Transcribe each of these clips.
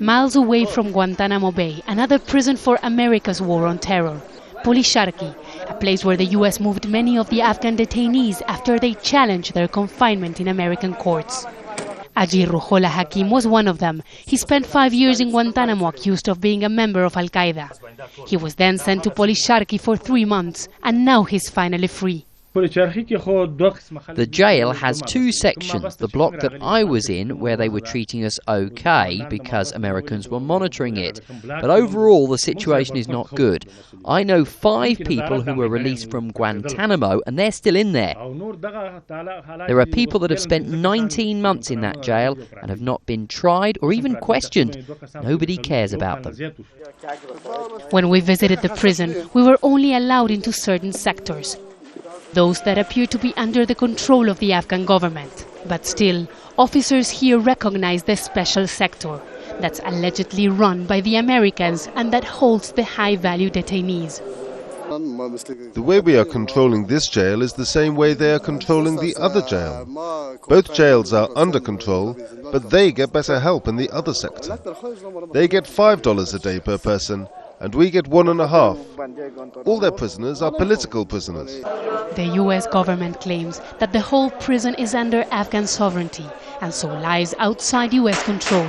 Miles away from Guantanamo Bay, another prison for America's war on terror, POLICHARKI, a place where the U.S. moved many of the Afghan detainees after they challenged their confinement in American courts. RUHOLLAH HAKIM was one of them. He spent 5 years in Guantanamo accused of being a member of Al-Qaeda. He was then sent to POLICHARKI for 3 months, and now he's finally free. The jail has 2 sections. The block that I was in, where they were treating us okay because Americans were monitoring it. But overall, the situation is not good. I know 5 people who were released from Guantanamo, and they're still in there. There are people that have spent 19 months in that jail and have not been tried or even questioned. Nobody cares about them. When we visited the prison, we were only allowed into certain sectors, those that appear to be under the control of the Afghan government. But still, officers here recognize the special sector that's allegedly run by the Americans and that holds the high-value detainees. The way we are controlling this jail is the same way they are controlling the other jail. Both jails are under control, but they get better help in the other sector. They get $5 a day per person, and we get $1.50. All their prisoners are political prisoners. The U.S. government claims that the whole prison is under Afghan sovereignty and so lies outside U.S. control.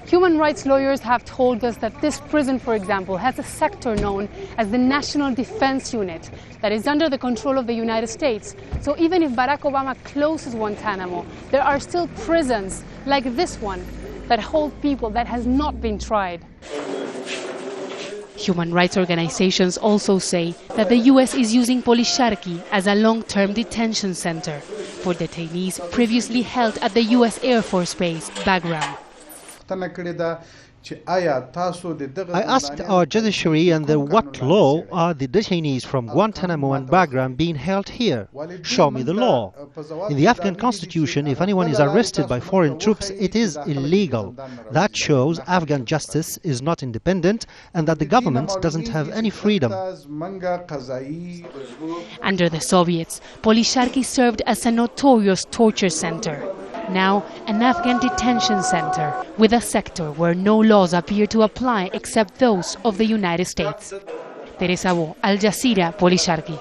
Human rights lawyers have told us that this prison, for example, has a sector known as the National Defense Unit that is under the control of the United States. So even if Barack Obama closes Guantanamo, there are still prisons like this one that hold people that has not been tried. Human rights organizations also say that the U.S. is using POLICHARKI as a long-term detention center for detainees previously held at the U.S. Air Force Base, Bagram. I asked our judiciary under what law are the detainees from Guantanamo and Bagram being held here? Show me the law. In the Afghan constitution, if anyone is arrested by foreign troops, it is illegal. That shows Afghan justice is not independent and that the government doesn't have any freedom. Under the Soviets, POLICHARKI served as a notorious torture center. Now an Afghan detention center with a sector where no laws appear to apply except those of the United States. Teresa Bo, Al Jazeera, POLICHARKI.